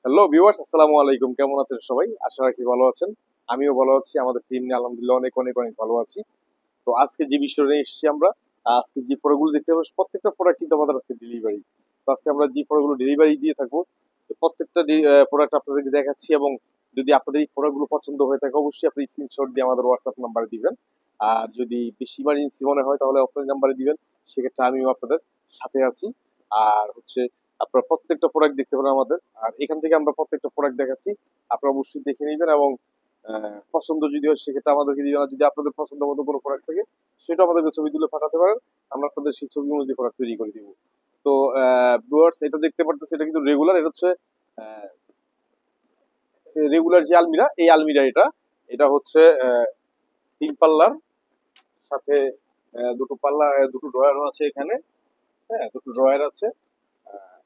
Hello viewers, আসসালামু আলাইকুম। কেমন আছেন সবাই? আশা রাখি ভালো আছেন। আমিও ভালো আছি। আমাদের টিম নিয়ে আলহামদুলিল্লাহ অনেক অনেক অনেক ভালো আছি। তো আজকে যে বিষয় নিয়ে এসেছি আমরা, আজকে যে প্রোডাক্টগুলো দেখতে পাচ্ছি প্রত্যেকটা প্রোডাক্ট কিন্তু আমাদের আজকে ডেলিভারি। তো আজকে আমরা যে প্রোডাক্টগুলো ডেলিভারি দিয়ে থাকবো, তো প্রত্যেকটা প্রোডাক্ট আপনাদেরকে দেখাচ্ছি এবং যদি আপনাদের এই প্রোডাক্টগুলো পছন্দ হয়ে থাকে অবশ্যই আপনি স্ক্রিনশট দিয়ে আমাদের হোয়াটসঅ্যাপ নাম্বারে দিবেন। আর যদি বেশি ইমার্জেন্সি মনে হয় তাহলে অফলাইন নাম্বারে দিবেন। সেক্ষেত্রে আমিও আপনাদের সাথে আছি। আর হচ্ছে আপনারা প্রত্যেকটা প্রোডাক্ট দেখতে পারেন আমাদের। আর এখান থেকে আমরা প্রত্যেকটা প্রোডাক্ট দেখাচ্ছি। আপনারা অবশ্যই দেখে নিবেন এবং পছন্দ যদি হয় সেক্ষেত্রে আমাদেরকে দিবেন। আর যদি আপনাদের পছন্দ মতো কোনো প্রোডাক্ট থাকে সেটা আমাদেরকে ছবি তুলে পাঠাতে পারেন। আমরা আপনাদের সেই ছবি অনুযায়ী প্রোডাক্ট তৈরি করে দিব। তো ভিউয়ার্স, এটা দেখতে পারতেছে এটা কিন্তু রেগুলার। এটা হচ্ছে রেগুলার যে আলমিরা, এই আলমিরা এটা এটা হচ্ছে 3 পাল্লার সাথে দুটো পাল্লা, দুটো ড্রয়ারও আছে এখানে। হ্যাঁ, দুটো ড্রয়ার আছে। আহ,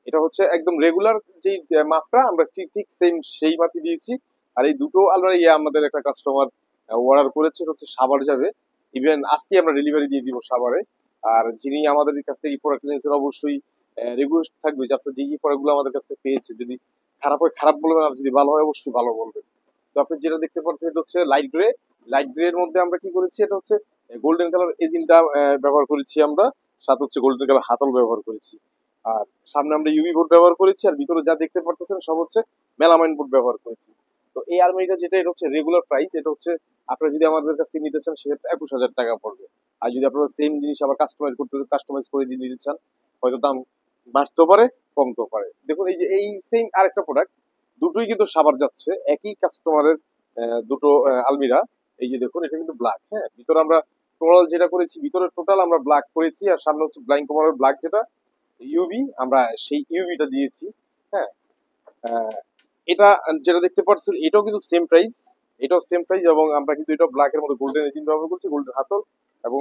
এটা হচ্ছে একদম রেগুলার যে মাপটা আমরা ঠিক ঠিক সেম সেই মাপই দিয়েছি। আর এই দুটো আলমারি আমাদের একটা কাস্টমার অর্ডার করেছে, এটা হচ্ছে সাভার যাবে। ইভেন আজকে আমরা ডেলিভারি দিয়ে দিব সাভারে। আর যিনি আমাদের কাছ থেকে প্রোডাক্ট নিয়েছেন অবশ্যই রেগুলার থাকবে যে আপনার যে প্রোডাক্টগুলো আমাদের কাছ থেকে পেয়েছে, যদি খারাপ হয় খারাপ বলবেন আর যদি ভালো হয় অবশ্যই ভালো বলবেন। তো আপনি যেটা দেখতে পাচ্ছেন এটা হচ্ছে লাইট গ্রে। লাইট গ্রে এর মধ্যে আমরা কি করেছি, এটা হচ্ছে গোল্ডেন কালার এজিনটা ব্যবহার করেছি আমরা। সাথে হচ্ছে গোল্ডেন কালার হাতল ব্যবহার করেছি। আর সামনে আমরা ইউভি বোর্ড ব্যবহার করেছি। আর ভিতরে যা দেখতে পারতেছেন সব হচ্ছে মেলামাইন বোর্ড ব্যবহার করেছি। তো এই আলমারিটা যেটা, এটা হচ্ছে রেগুলার প্রাইস। এটা হচ্ছে আপনারা যদি আমাদের কাছ থেকে নিতে চান সেক্ষেত্রে 21,000 টাকা পড়বে। আর যদি আপনারা সেম জিনিস আবার কাস্টমাইজ করে দিয়ে নিতে চান, হয়তো দাম বাড়তেও পারে, কমতেও পারে। দেখুন এই যে এই সেম আরেকটা প্রোডাক্ট, দুটোই কিন্তু সাবার যাচ্ছে একই কাস্টমারের। দুটো আলমিরা। এই যে দেখুন এটা কিন্তু ব্ল্যাক। হ্যাঁ, ভিতরে আমরা টোটাল যেটা করেছি, ভিতরে টোটাল আমরা ব্ল্যাক করেছি। আর সামনে হচ্ছে ব্লাইন্ড কভারের ব্ল্যাক যেটা ইউবি, আমরা সেই ইউবিটা দিয়েছি। হ্যাঁ, আহ, এটা যেটা দেখতে পাচ্ছেন এটাও কিন্তু সেম প্রাইস। এটাও সেম প্রাইস এবং আমরা কিন্তু এটা ব্ল্যাক এর মধ্যে গোল্ডেন এজিন ব্যবহার করছি, গোল্ডেন হাতল এবং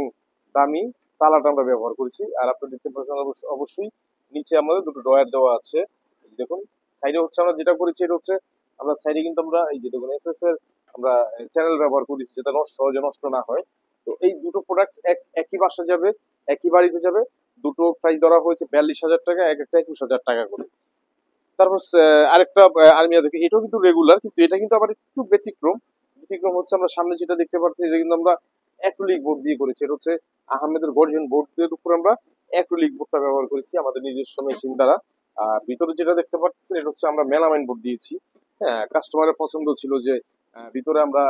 দামি তালাটা আমরা ব্যবহার করেছি। আর আপনারা দেখতে পাচ্ছেন অবশ্যই নিচে আমাদের দুটো ড্রয়ার দেওয়া আছে। এই যে দেখুন সাইডে হচ্ছে আমরা যেটা করেছি, এটা হচ্ছে আমরা সাইডে কিন্তু আমরা এই যে দেখুন এসএস এর আমরা চ্যানেল ব্যবহার করেছি যাতে সহজে নষ্ট না হয়। তো এই দুটো প্রোডাক্ট একই বাসা যাবে, একই বাড়িতে যাবে। দুটো প্রাইস ধরা হয়েছে 42,000 টাকা, এক একটা 21,000 টাকা করে। তারপর আরেকটা আলমিরা দেখি, এটাও কিন্তু রেগুলার, কিন্তু এটা কিন্তু আবার একটু ব্যতিক্রম। ব্যতিক্রম হচ্ছে আমরা সামনে যেটা দেখতে পাচ্ছি এটা কিন্তু আমরা অ্যাক্রিলিক বোর্ড দিয়ে করেছি। এটা হচ্ছে আহমেদের গর্জন বোর্ড এর উপর আমরা অ্যাক্রিলিক বোর্ডটা ব্যবহার করেছি আমাদের নিজস্ব মেশিন দ্বারা। আর ভিতরে যেটা দেখতে পাচ্ছি এটা হচ্ছে আমরা মেলামাইন বোর্ড দিয়েছি। হ্যাঁ, কাস্টমারের পছন্দ ছিল যে ভিতরে আমরা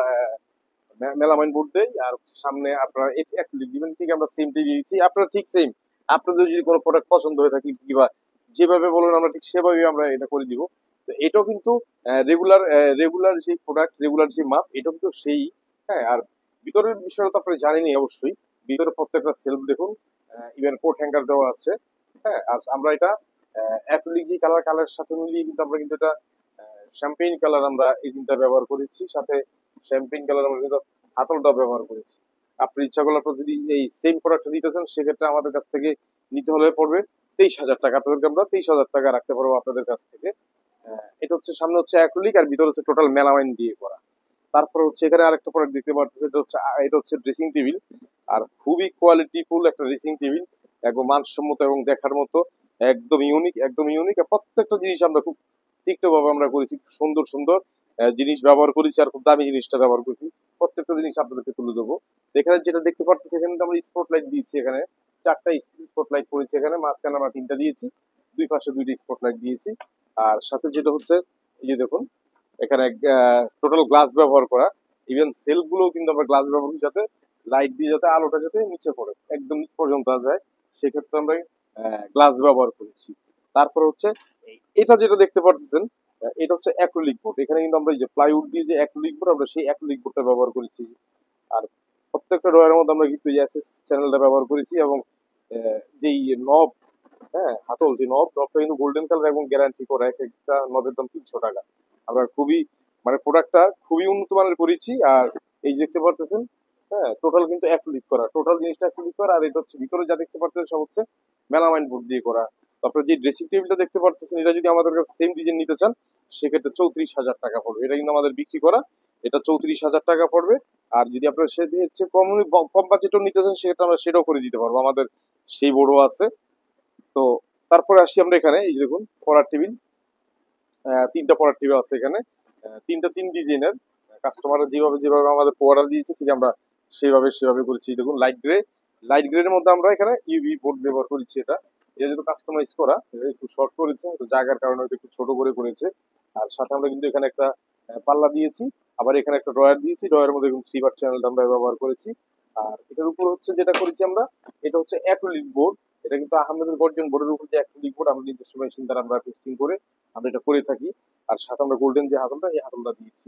মেলামাইন বোর্ড দেই আর সামনে আপনারা অ্যাক্রিলিক দিবেন। ঠিক আমরা সেমটাই দিয়েছি, আপনারা ঠিক সেম। আপনাদের যদি কোনো প্রোডাক্ট পছন্দ হয়ে থাকে কিংবা যেভাবে বলবেন আমরা ঠিক সেভাবেই আমরা এটা করে দিব। তো এটাও কিন্তু রেগুলার রেগুলার যে প্রোডাক্ট, রেগুলার যে মাপ, এটাও কিন্তু সেই। হ্যাঁ, আর ভিতরের বিষয়টা তো আপনারা জানেনই অবশ্যই। ভিতরে প্রত্যেকটা সেলফ দেখুন, ইভেন কোট হ্যাঙ্গার দেওয়া আছে। হ্যাঁ, আর আমরা এটা অ্যাক্রিলিক যে কালারের সাথে মিলিয়ে কিন্তু আমরা কিন্তু এটা শ্যাম্পেইন কালার আমরা এজিনটা ব্যবহার করেছি। সাথে শ্যাম্পেইন কালার আমরা কিন্তু হাতলটা ব্যবহার করেছি। আপনি ইচ্ছা করলে আপনার যদি এই সেম প্রোডাক্ট নিতে চান সেক্ষেত্রে আমাদের কাছ থেকে নিতে হলে পড়বে 23,000 টাকা। আপনাদেরকে আমরা 23,000 টাকা রাখতে পারবো আপনাদের কাছ থেকে। এটা হচ্ছে সামনে হচ্ছে অ্যাক্রিলিক আর ভিতরে হচ্ছে টোটাল মেলামাইন দিয়ে করা। তারপর হচ্ছে এখানে আরেকটা প্রোডাক্ট দেখতে পাচ্ছেন, এটা হচ্ছে ড্রেসিং টেবিল। আর খুবই কোয়ালিটিফুল একটা ড্রেসিং টেবিল, একদম মানসম্মত এবং দেখার মতো। একদম ইউনিক, একদম ইউনিক। আর প্রত্যেকটা জিনিস আমরা খুব তীক্ষ্ণভাবে আমরা করেছি, খুব সুন্দর সুন্দর জিনিস ব্যবহার করেছি আর খুব দামি জিনিসটা ব্যবহার করেছি। প্রত্যেকটা জিনিস আপনাদেরকে তুলে দেবো। এখানে যেটা দেখতে পাচ্ছি এখানে কিন্তু আমরা স্পট লাইট দিয়েছি। এখানে 4টা স্পট লাইট করেছি, এখানে মাঝখানে আমরা 3টা দিয়েছি, দুই পাশে 2টা স্পট লাইট দিয়েছি। আর সাথে যেটা হচ্ছে এই যে দেখুন এখানে টোটাল গ্লাস ব্যবহার করা। ইভেন সেলফ গুলো কিন্তু আমরা গ্লাস ব্যবহার করি যাতে লাইট দিয়ে যাতে আলোটা যাতে নিচে পড়ে, একদম নিচ পর্যন্ত যায়। সেক্ষেত্রে আমরা গ্লাস ব্যবহার করেছি। তারপর হচ্ছে এটা যেটা দেখতে পাচ্ছেন, এটা হচ্ছে অ্যাক্রিলিক বোর্ড। এখানে কিন্তু আমরা এই যে প্লাইউড দিয়ে যে অ্যাক্রিলিক বোর্ড, আমরা সেই অ্যাক্রিলিক বোর্ডটা ব্যবহার করেছি। আর প্রত্যেকটা ড্রয়ারের মধ্যে আমরা কিন্তু এসএস চ্যানেলটা ব্যবহার করেছি এবং যেই নব, হ্যাঁ হাতল যে নবটা কিন্তু গোল্ডেন কালার এবং গ্যারান্টি করা। এক একটা নবের দাম 300 টাকা। আমরা খুবই মানে প্রোডাক্টটা খুবই উন্নত মানের করেছি। আর এই যে দেখতে পারতেছেন, হ্যাঁ টোটাল কিন্তু অ্যাক্রিলিক করা, টোটাল জিনিসটা অ্যাক্রিলিক করা। আর এটা হচ্ছে ভিতরে যা দেখতে পারতেছেন সব হচ্ছে মেলামাইন বোর্ড দিয়ে করা। তারপরে যে ড্রেসিং টেবিলটা দেখতে পারতেছেন এটা যদি আমাদের কাছে সেম ডিজাইন নিতে চান সেক্ষেত্রে 34,000 টাকা পড়বে। এটা কিন্তু আমাদের বিক্রি করা, এটা 34,000 টাকা পড়বে। আর যদি আপনারা সে হচ্ছে কম বাজেটও নিতে চান সেক্ষেত্রে আমরা সেটাও করে দিতে পারবো, আমাদের সেই বড় আছে। তো তারপরে আসি আমরা এখানে, এই যে দেখুন পড়ার টেবিল। তিনটা প্রোডাক্ট টিভি আছে এখানে, তিনটা তিন ডিজাইনের। কাস্টমাররা যেভাবে যেভাবে আমাদের অর্ডার দিয়েছে ঠিক আমরা সেভাবে করেছি। দেখুন লাইট গ্রের মধ্যে আমরা এখানে ইউভি বোর্ড ব্যবহার করেছি। এটা যেহেতু কাস্টমাইজ করা, এটা একটু শর্ট করেছে, তো জায়গার কারণে এটা একটু ছোট করে করেছে। আর সাথে আমরা কিন্তু এখানে একটা পাল্লা দিয়েছি, আবার এখানে একটা ড্রয়ার দিয়েছি। ড্রয়ারের মধ্যে কিন্তু 3 বার চ্যানেলটা আমরা ব্যবহার করেছি। আর এটার উপর হচ্ছে যেটা করেছি আমরা, এটা হচ্ছে অ্যাক্রিলিক বোর্ড। এটা কিন্তু আহমেদের গর্জন বোর্ডের উপর যে অ্যাক্রিলিক বোর্ড আমরা নিজস্ব মেশিন দ্বারা আমরা টেস্টিং করে আমরা এটা করে থাকি। আর সাথে আমরা গোল্ডেন যে হাতলটা, এই হাতলটা দিয়েছি।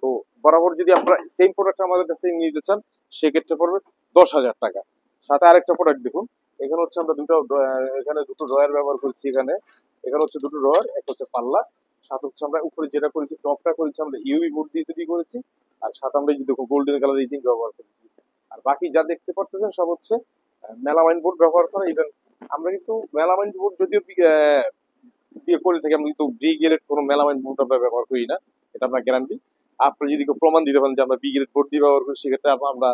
তো বরাবর যদি আপনারা সেম প্রোডাক্ট আমাদের কাছ থেকে নিতে চান, সেক্ষেত্রে পড়বে 10,000 টাকা। সাথে আরেকটা প্রোডাক্ট দেখুন, এখানে হচ্ছে আমরা এখানে দুটো ড্রয়ার ব্যবহার করছি। এখানে এখানে হচ্ছে দুটো ড্রয়ার, একটা হচ্ছে পাল্লা, সাথে হচ্ছে আমরা উপরে যেটা করেছি টপটা করেছি আমরা ইউভি বোর্ড দিয়ে তৈরি করেছি। আর সাথে আমরা এই যে দেখুন গোল্ডেন কালার এই জিনিস ব্যবহার করেছি। আর বাকি যা দেখতে পাচ্ছেন সব হচ্ছে মেলামাইন বোর্ড ব্যবহার করা। ইভেন আমরা কিন্তু মেলামাইন বোর্ড যদিও দিয়ে করে থাকি, আমরা কিন্তু বি গ্রেড কোনো মেলামাইন বোর্ড আমরা ব্যবহার করি না, এটা আপনার গ্যারান্টি। আপনি যদি কেউ প্রমাণ দিতে পারেন যে আমরা বি গ্রেড বোর্ড দিয়ে ব্যবহার করি, সেক্ষেত্রে আমরা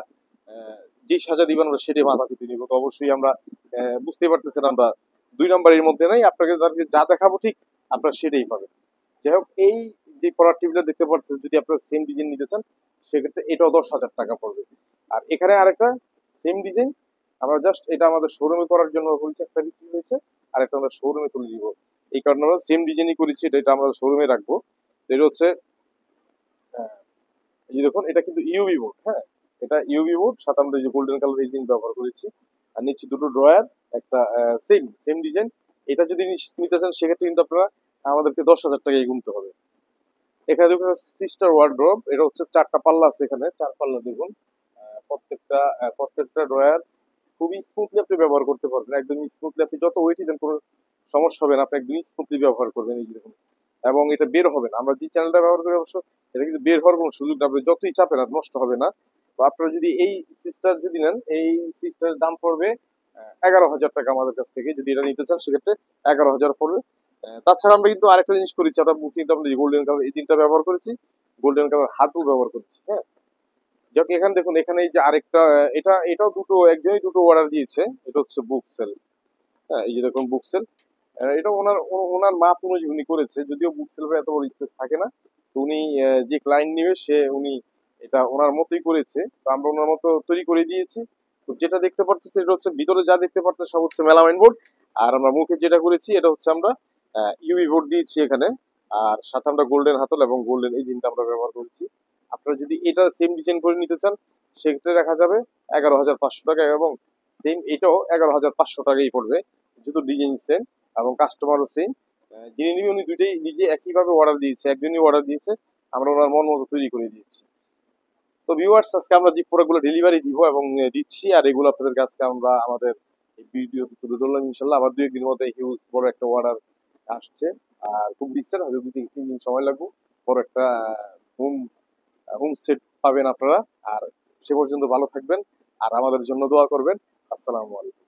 যে সাজা দিবেন আমরা সেটাই মাথা পেতে নিব। তো অবশ্যই আমরা বুঝতেই পারতেছেন আমরা 2 নম্বরের মধ্যে নাই, আপনাকে যা দেখাবো ঠিক আপনারা সেটাই পাবেন। যাই হোক, এই যে প্রোডাক্ট টিভিটা দেখতে পাচ্ছেন, যদি আপনারা সেম ডিজাইন নিতে চান সেক্ষেত্রে এটাও 10,000 টাকা পড়বে। আর এখানে আরেকটা সেম ডিজাইন আমরা জাস্ট এটা আমাদের শোরুমে করার জন্য বলছি, একটা বিক্রি হয়েছে আর একটা আমরা শোরুমে তুলে দিব। এই কারণে আমরা সেম ডিজাইনই করেছি, এটা আমরা শোরুমে রাখবো। এটা হচ্ছে এই যে দেখুন, এটা কিন্তু ইউভি বোর্ড। হ্যাঁ, এটা ইউভি বোর্ড, সাথে আমরা এই যে গোল্ডেন কালার এই জিনিস ব্যবহার করেছি। আর নিচে দুটো ড্রয়ার, একটা সেম ডিজাইন। এটা যদি নিতে চান সেক্ষেত্রে কিন্তু আপনারা আমাদেরকে 10,000 টাকায় গুনতে হবে। এখানে দেখুন সিস্টার ওয়ার্ড্রোব, এটা হচ্ছে 4টা পাল্লা আছে এখানে, 4 পাল্লা দেখুন। প্রত্যেকটা ড্রয়ার খুবই স্মুথলি আপনি ব্যবহার করতে পারবেন, একদম স্মুথলি। আপনি যত ওয়েটই দেন কোনো সমস্যা হবে না, আপনি একদম স্মুথলি ব্যবহার করবেন। এই যে দেখুন, এবং এটা বের হবে না। আমরা যে চ্যানেলটা ব্যবহার করি অবশ্য এটা কিন্তু বের হওয়ার কোনো সুযোগ না, আপনি যতই চাপেন আর নষ্ট হবে না। তো আপনারা যদি এই সিস্টার যদি নেন, এই সিস্টারের দাম পড়বে 11,000 টাকা আমাদের কাছ থেকে। যদি এটা নিতে চান সেক্ষেত্রে 11,000 পড়বে। তাছাড়া আমরা কিন্তু আরেকটা জিনিস করেছি, আমরা কিন্তু আমরা গোল্ডেন কালার এই জিনটা ব্যবহার করেছি, গোল্ডেন কালার হাতও ব্যবহার করেছি। হ্যাঁ, যাক এখানে দেখুন, এখানে এই যে আরেকটা এটাও একজনই দুটো অর্ডার দিয়েছে। এটা হচ্ছে বুক সেল। হ্যাঁ, এই যে দেখুন বুক সেল, এটা ওনার মাপ অনুযায়ী উনি করেছে। যদিও বুক সেলফে এত বড় স্পেস থাকে না, তো উনি যে ক্লায়েন্ট নিবে উনি এটা ওনার মতোই করেছে। তো আমরা ওনার মতো তৈরি করে দিয়েছি। তো যেটা দেখতে পাচ্ছি এটা হচ্ছে ভিতরে যা দেখতে পাচ্ছি সব হচ্ছে মেলামাইন বোর্ড। আর আমরা মুখে যেটা করেছি এটা হচ্ছে আমরা ইউভি বোর্ড দিয়েছি এখানে। আর সাথে আমরা গোল্ডেন হাতল এবং গোল্ডেন এই জিনটা আমরা ব্যবহার করেছি। আপনারা যদি এটা সেম ডিজাইন করে নিতে চান সেক্ষেত্রে রাখা যাবে 11,500 টাকা, এবং সেম এটাও 11,500 টাকাই পড়বে, যেহেতু ডিজাইন সেম এবং কাস্টমারও সেম। যিনি নিবে উনি দুইটাই নিজে একইভাবে অর্ডার দিয়েছে, একজনই অর্ডার দিয়েছে, আমরা ওনার মন মতো তৈরি করে দিয়েছি। তো ভিউয়ার্স, আজকে আমরা যে প্রোডাক্টগুলো ডেলিভারি দিব এবং দিচ্ছি, আর এগুলো আপনাদের কাছে আমরা আমাদের এই ভিডিও তুলে ধরলাম। ইনশাল্লাহ আবার 2-1 দিনের মধ্যে হিউজ বড় একটা অর্ডার আসছে। আর খুব বিশ্বের হয়তো 2-3 দিন সময় লাগবে, বড় একটা হোম হোম সেট পাবেন আপনারা। আর সে পর্যন্ত ভালো থাকবেন আর আমাদের জন্য দোয়া করবেন। আসসালামু আলাইকুম।